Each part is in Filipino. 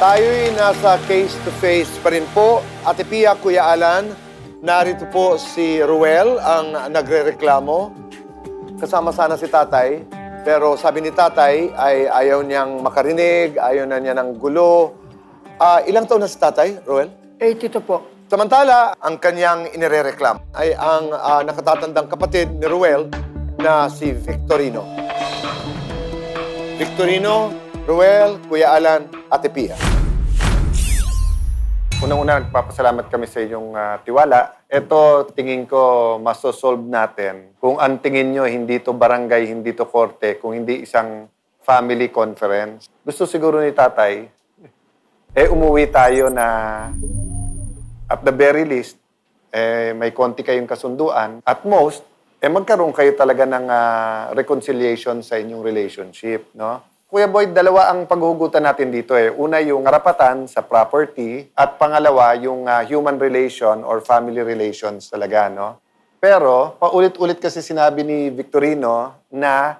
Tayo'y nasa face-to-face pa rin po. Ate Pia, Kuya Alan, narito po si Ruel ang nagrereklamo. Kasama sana si tatay, pero sabi ni tatay ay ayaw niyang makarinig, ayaw na niya ng gulo. Ilang taon na si tatay, Ruel? 82 po. Samantala, ang kanyang inirereklam ay ang nakatatandang kapatid ni Ruel na si Victorino. Victorino, Ruel, Kuya Alan, Ate Pia. Unang-una, nagpapasalamat kami sa inyong tiwala. Ito, tingin ko, masosolve natin. Kung ang tingin nyo, hindi to barangay, hindi to korte, kung hindi isang family conference. Gusto siguro ni tatay, umuwi tayo na at the very least, may konti kayong kasunduan. At most, magkaroon kayo talaga ng reconciliation sa inyong relationship, no? Kuya Boy, dalawa ang paghuhugutan natin dito Una, yung karapatan sa property at pangalawa, yung human relation or family relations talaga, no? Pero, paulit-ulit kasi sinabi ni Victorino na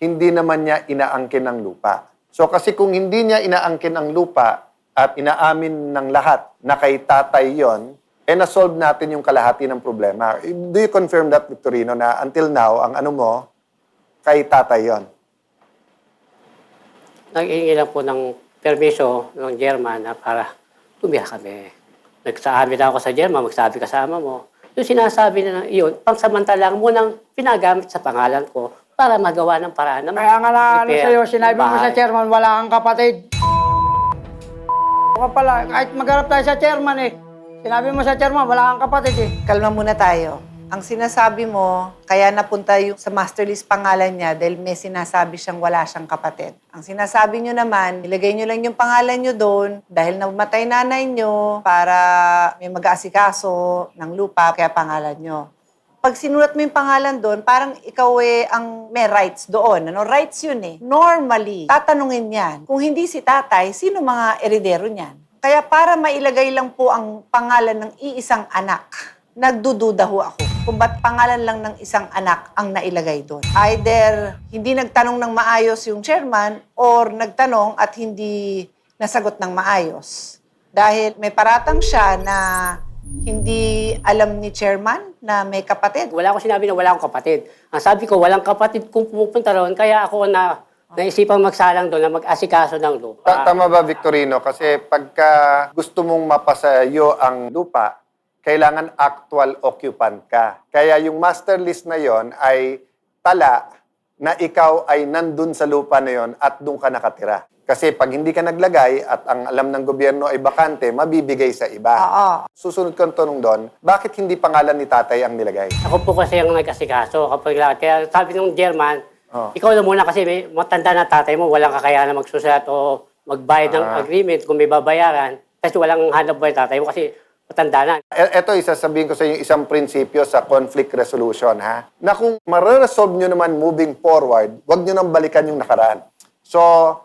hindi naman niya inaangkin ng lupa. So, kasi kung hindi niya inaangkin ang lupa at inaamin ng lahat na kay tatay yon, na-solve natin yung kalahati ng problema. Do you confirm that, Victorino, na until now, ang ano mo, kay tatay yon? Nag-iingi lang po ng permiso ng German na para tumiha kami. Nagsabi na ako sa German, magsabi kasama mo. Yung sinasabi na yun, pangsamantalang munang pinagamit sa pangalan ko para magawa ng paraan na Kaya nga na ano repair sa'yo, ng sinabi mo sa bahay. chairman, wala kang kapatid. Ka pala, kahit magharap tayo sa chairman Sinabi mo sa chairman, wala kang kapatid Kalma muna tayo. Ang sinasabi mo, kaya napunta yung sa master list pangalan niya dahil may sinasabi siyang wala siyang kapatid. Ang sinasabi niyo naman, ilagay niyo lang yung pangalan niyo doon dahil namatay nanay niyo para may mag-aasikaso ng lupa, kaya pangalan niyo. Pag sinulat mo yung pangalan doon, parang ikaw ang may rights doon. Rights yun Normally, tatanungin yan. Kung hindi si tatay, sino mga eredero niyan? Kaya para mailagay lang po ang pangalan ng iisang anak, nagdududa ho ako kung ba't pangalan lang ng isang anak ang nailagay doon. Either hindi nagtanong ng maayos yung chairman or nagtanong at hindi nasagot ng maayos. Dahil may paratang siya na hindi alam ni chairman na may kapatid. Wala akong sinabi na wala akong kapatid. Ang sabi ko, walang kapatid kung pumupunta roon, kaya ako naisipang magsalang doon na mag-asikaso ng lupa. Tama ba, Victorino? Kasi pagka gusto mong mapasayo ang lupa, kailangan actual occupant ka. Kaya yung master list na yon ay tala na ikaw ay nandun sa lupa na yon at doon ka nakatira. Kasi pag hindi ka naglagay at ang alam ng gobyerno ay bakante, mabibigay sa iba. Oo. Susunod kong tanong doon, bakit hindi pangalan ni tatay ang nilagay? Ako po kasi ang nag-asikaso kapag lahat. Kaya sabi ng German, ikaw na muna kasi may matanda na tatay mo, walang kakayahan na magsusulat o magbayad ng agreement kung may babayaran. Kasi walang hanap buhay tatay mo kasi matanda na. Ito, isasabihin ko sa inyo isang prinsipyo sa conflict resolution, ha? Na kung mareresolve nyo naman moving forward, huwag nyo nang balikan yung nakaraan. So,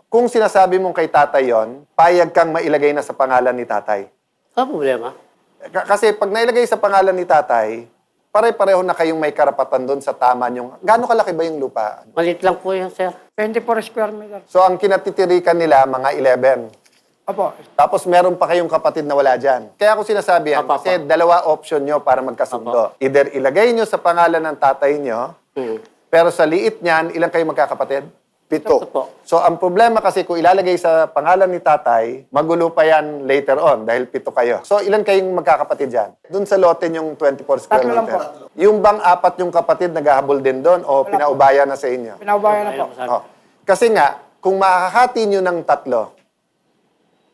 kung sinasabi mong kay tatay yon, payag kang mailagay na sa pangalan ni tatay. Ano problema? Kasi pag nailagay sa pangalan ni tatay, pare-pareho na kayong may karapatan doon sa tama nyong... Gaano kalaki ba yung lupa? Malit lang po yun, sir. 24 square meter. So, ang kinatitirikan nila, mga 11. Opo. Tapos meron pa kayong kapatid na wala dyan. Kaya ako sinasabi yan, Apa. kasi dalawa option nyo para magkasundo. Either ilagay nyo sa pangalan ng tatay nyo, pero sa liit niyan, ilang kayo magkakapatid? 7. Ito po. So, ang problema kasi kung ilalagay sa pangalan ni tatay, magulo pa yan later on dahil 7 kayo. So, ilan kayong magkakapatid dyan? Doon sa lote yung 24 square Tatlo lang meter. Yung bang 4 yung kapatid naghahabol din doon o pinaubaya na sa inyo? Pinaubayan na po. Oh. Kasi nga, kung makakahati nyo ng 3,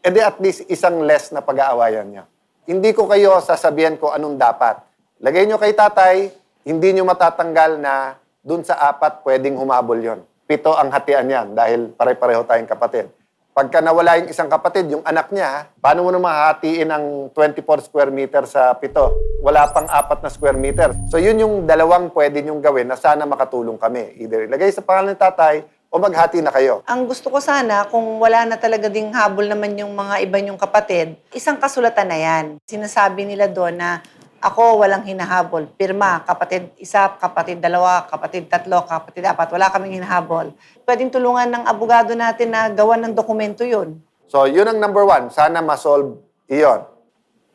edi at least isang less na pag-aawayan nyo. Hindi ko kayo sasabihan ko anong dapat. Lagay nyo kay tatay, hindi nyo matatanggal na dun sa 4 pwedeng humabol yon. 7 ang hatian yan dahil pare-pareho tayong kapatid. Pagka nawala yung isang kapatid, yung anak niya, paano mo naman hahatiin ang 24 square meter sa 7? Wala pang 4 na square meter. So yun yung dalawang pwede nyong gawin na sana makatulong kami. Either ilagay sa pangalan ng tatay o maghati na kayo. Ang gusto ko sana, kung wala na talaga ding habol naman yung mga iba niyong kapatid, isang kasulatan na yan. Sinasabi nila doon na ako walang hinahabol. Pirma, kapatid 1, kapatid 2, kapatid 3, kapatid 4. Wala kaming hinahabol. Pwedeng tulungan ng abogado natin na gawan ng dokumento yun. So, yun ang number one. Sana ma-solve iyon.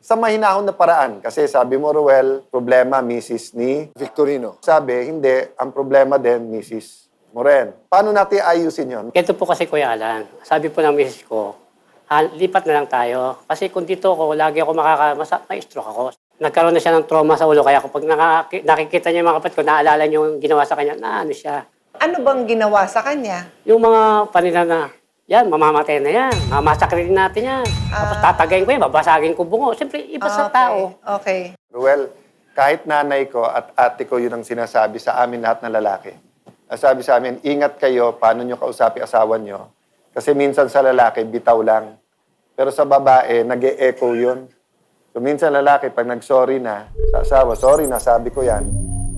Sa mahinahon na paraan. Kasi sabi mo, Ruel, problema, Mrs. ni Victorino. Sabi, hindi. Ang problema din, Mrs. Moren. Paano natin ayusin yon? Ito po kasi Kuya Alan, sabi po ng misis ko, lipat na lang tayo. Kasi kung dito ako, lagi ako may-stroke ako. Nagkaroon na siya ng trauma sa ulo. Kaya kapag nakikita niya yung mga kapatid ko, naalala niyo yung ginawa sa kanya, na ano siya. Ano bang ginawa sa kanya? Yung mga panila na, yan, mamamatay na yan. Mamasakrin natin yan. Tapos tatagayin ko yan, babasagin ko bungo. Siyempre, iba sa tao. Okay. Ruel, kahit nanay ko at ate ko yun ang sinasabi sa amin lahat na lalaki. Sabi sa amin, ingat kayo paano nyo kausapi asawa nyo. Kasi minsan sa lalaki, bitaw lang. Pero sa babae, nag-e-echo yun. So minsan lalaki, pag nag-sorry na, sa asawa, sorry na, sabi ko yan.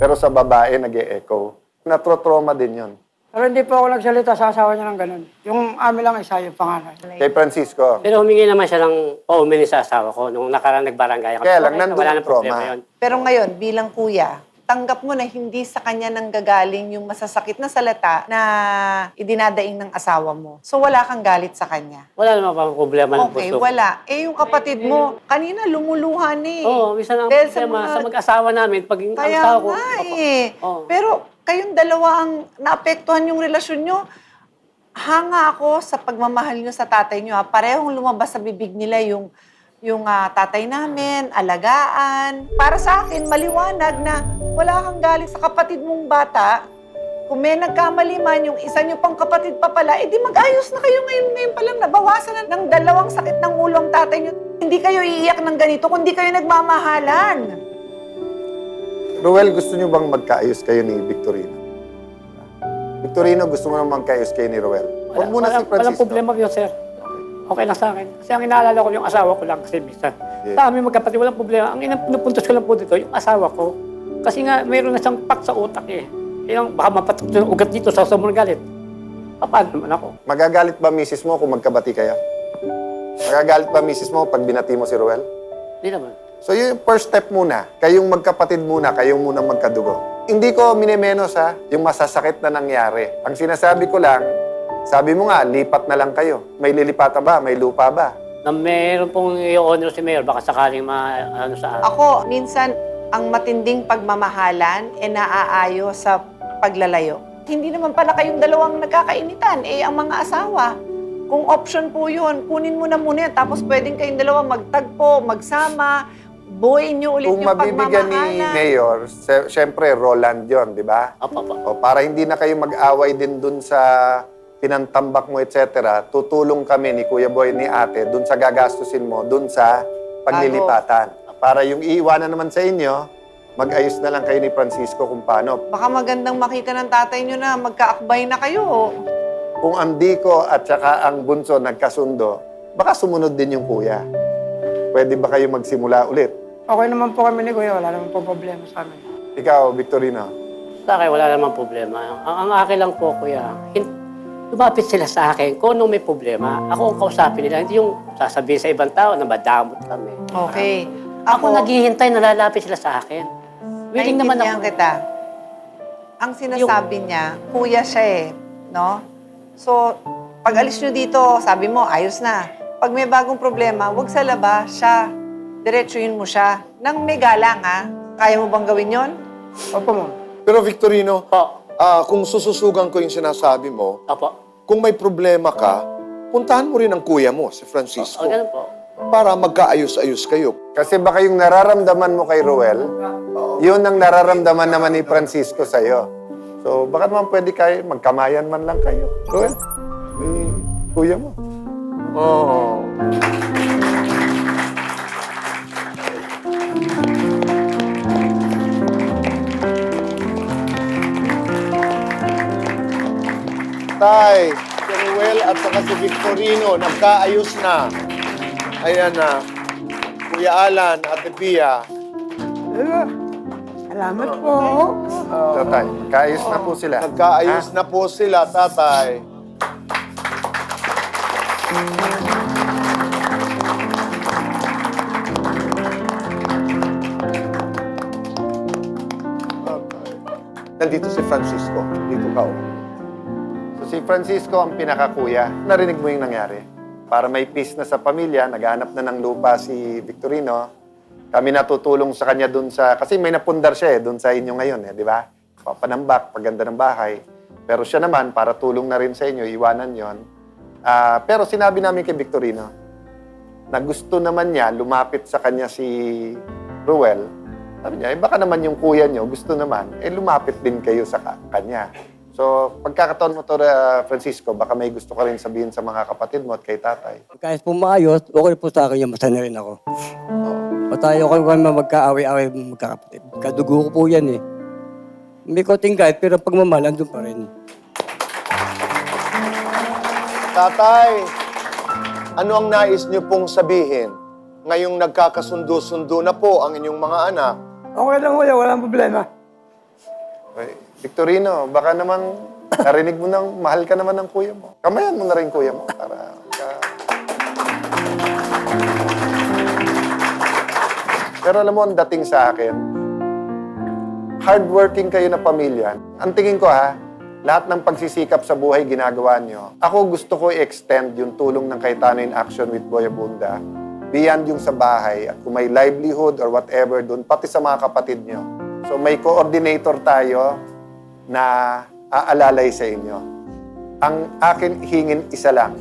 Pero sa babae, nag-e-echo. Natro-trauma din yun. Pero hindi po ako nagsalita sa asawa niya ng ganun. Yung amin lang isa, yung panganay. Kay Francisco, Pero humingi naman siya ng paumili sa asawa ko nung nakaraan nagbarangay. Kaya lang, nandun wala ang nang problema trauma. yun. Pero ngayon, bilang kuya, tanggap mo na hindi sa kanya nanggagaling yung masasakit na salita na idinadaing ng asawa mo. So wala kang galit sa kanya. Wala naman pa problema ng Okay, puso. wala. Eh, yung kapatid mo, kanina lumuluhan eh. Oo, minsan ang Dahil sa problema sa mga- mag-asawa namin, pag ang Kaya asawa ko... nga Opo. eh. Oo. Pero kayong dalawa ang naapektuhan yung relasyon nyo. Hanga ako sa pagmamahal nyo sa tatay nyo. Parehong lumabas sa bibig nila yung tatay namin, alagaan. Para sa akin, maliwanag na wala kang galit sa kapatid mong bata. Kung may nagkamali man, yung isa nyo pang kapatid pa pala, edi mag-ayos na kayo ngayon pa lang. Nabawasan na ng dalawang sakit ng ulo ang tatay nyo. Hindi kayo iiyak ng ganito kung di kayo nagmamahalan. Ruel, gusto nyo bang magkaayos kayo ni Victorino? Victorino, gusto mo naman magkaayos kayo ni Ruel? Huwag muna si Francisco. Walang problema yun, sir. Okay lang sa akin. Kasi ang inaalala ko yung asawa ko lang kasi minsan. Yeah. Sa amin magkapatid, walang problema. Ang pinupuntos ko lang po dito, yung asawa ko. Kasi nga, mayroon na siyang pak sa utak eh. Yung baka mapatok yung ugat dito sa sumur galit. Paano naman ako? Magagalit ba misis mo kung magkabati kayo? Magagalit ba misis mo pag binati mo si Ruel? Hindi naman. So yun yung first step muna. Kayong magkapatid muna, kayong muna magkadugo. Hindi ko minimenos yung masasakit na nangyari. Ang sinasabi ko lang, sabi mo nga, lipat na lang kayo. May lilipatan ba? May lupa ba? Na mayroon pong i-honor si Mayor, baka sakaling ano sa akin. Ako, minsan, ang matinding pagmamahalan naaayo sa paglalayo. Hindi naman pala kayong dalawang nagkakainitan, ang mga asawa. Kung option po yun, kunin mo na muna yan. Tapos pwedeng kayong dalawa magtagpo, magsama, buuin nyo ulit Kung yung mabibigyan ni pagmamahalan. Mayor, syempre, Roland yon, di ba? Opo. O para hindi na kayo mag-away din dun sa pinantambak mo, etc., tutulong kami ni Kuya Boy, ni Ate, dun sa gagastusin mo, dun sa paglilipatan. Para yung iiwanan naman sa inyo, mag-ayos na lang kayo ni Francisco kung paano. Baka magandang makita ng tatay nyo na magkaakbay na kayo. Kung ang Dico at saka ang Bunso nagkasundo, baka sumunod din yung kuya. Pwede ba kayo magsimula ulit? Okay naman po kami ni Kuya, wala naman po problema sa amin. Ikaw, Victorino. Sa akin, wala namang problema. Ang akin lang po, kuya, lumapit sila sa akin kung anong may problema. Ako ang kausapin nila, hindi yung sasabihin sa ibang tao na madamot kami. Okay. Ako naghihintay na lalapit sila sa akin. Willing naman ako. Naintindihan kita. Ang sinasabi niya, kuya siya no? So, pag alis nyo dito, sabi mo, ayos na. Pag may bagong problema, huwag sa labas, siya. Diretsuhin mo siya. Nang may galang, ha? Kaya mo bang gawin yon? Opo, ma'am. Pero Victorino, Opo. kung sususugan ko yung sinasabi mo, Opo. kung may problema ka, puntahan mo rin ang kuya mo, si Francisco, Ganun po. para magkaayos-ayos kayo. Kasi baka yung nararamdaman mo kay Ruel, yun ang nararamdaman naman ni Francisco sa'yo. So, baka naman pwede kayo, magkamayan man lang kayo. Ruel, ni kuya mo. Oh. Tay, si Ruel at saka si Victorino, nagkaayos na. Ayan na. Kuya Alan, Ate Pia. Salamat po. Tatay, kaayos na po sila. Nagkaayos na po sila, tatay. Nandito si Francisco. Dito ka. Oh. So si Francisco ang pinakakuya. Narinig mo yung nangyari? para may peace na sa pamilya, naghahanap na ng lupa si Victorino. Kami natutulong sa kanya dun sa, kasi may napundar siya dun sa inyo ngayon di ba? Papanambak, paganda ng bahay. Pero siya naman, para tulong na rin sa inyo, iwanan yon. Pero sinabi namin kay Victorino, na gusto naman niya, lumapit sa kanya si Ruel. Sabi niya, baka naman yung kuya niyo, gusto naman, lumapit din kayo sa kanya. So, pagkakataon mo to, Francisco, baka may gusto ka rin sabihin sa mga kapatid mo at kay tatay. Kahit po maayos, okay po sa akin yung masaya na rin ako. O tayo ko naman magkaaway-away magkakapatid. Kadugo ko po yan May konting kahit, pero pagmamahal, andun pa rin. Tatay, ano ang nais niyo pong sabihin? Ngayong nagkakasundo-sundo na po ang inyong mga anak. Okay lang kuya, walang problema. Okay. Victorino, baka naman narinig mo nang mahal ka naman ng kuya mo. Kamayan mo na rin kuya mo para Pero alam mo, ang dating sa akin, hardworking kayo na pamilya. Ang tingin ko lahat ng pagsisikap sa buhay ginagawa nyo. Ako gusto ko i-extend yung tulong ng Cayetano in Action with Boy Abunda beyond yung sa bahay at kung may livelihood or whatever doon, pati sa mga kapatid nyo. So may coordinator tayo na aalalay sa inyo. Ang akin hingin isa lang,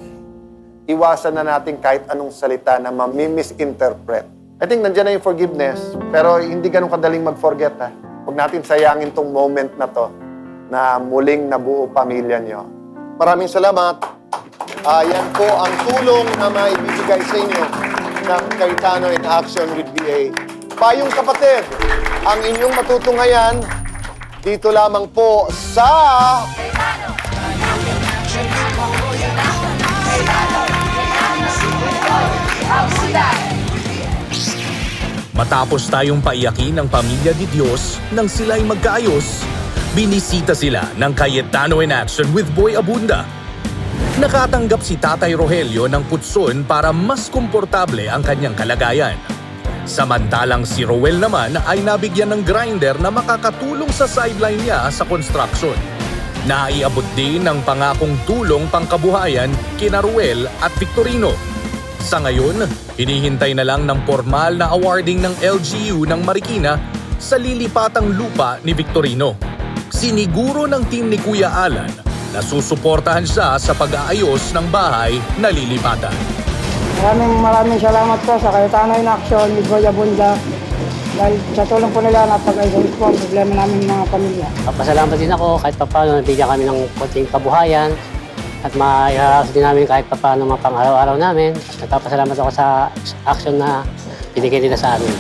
iwasan na natin kahit anong salita na mami-misinterpret. I think nandiyan na yung forgiveness, pero hindi ganun kadaling mag-forget Huwag natin sayangin tong moment na to na muling nabuo pamilya nyo. Maraming salamat. Yan po ang tulong na maibibigay sa inyo ng Cayetano in Action with BA. Payong kapatid, ang inyong matutunghayan dito lamang po sa... Matapos tayong paiyakin ng pamilya ni Dios nang sila'y magkaayos, binisita sila ng Cayetano in Action with Boy Abunda. Nakatanggap si Tatay Rogelio ng putson para mas komportable ang kanyang kalagayan. Samantalang si Roel naman ay nabigyan ng grinder na makakatulong sa sideline niya sa construction. Naiabot din ng pangakong tulong pangkabuhayan kina Roel at Victorino. Sa ngayon, hinihintay na lang ng formal na awarding ng LGU ng Marikina sa lilipatang lupa ni Victorino. Siniguro ng team ni Kuya Alan na susuportahan siya sa pag-aayos ng bahay na lilipatan. Maraming salamat po sa Cayetano in Action with Boy Abunda. Dahil sa tulong po nila, napag-ayos po ang problema namin mga pamilya. Papasalamat din ako kahit paano nabigyan kami ng konting kabuhayan at mairaras din namin kahit paano mga pang-araw-araw namin. At nagpapasalamat ako sa action na binigay nila sa amin.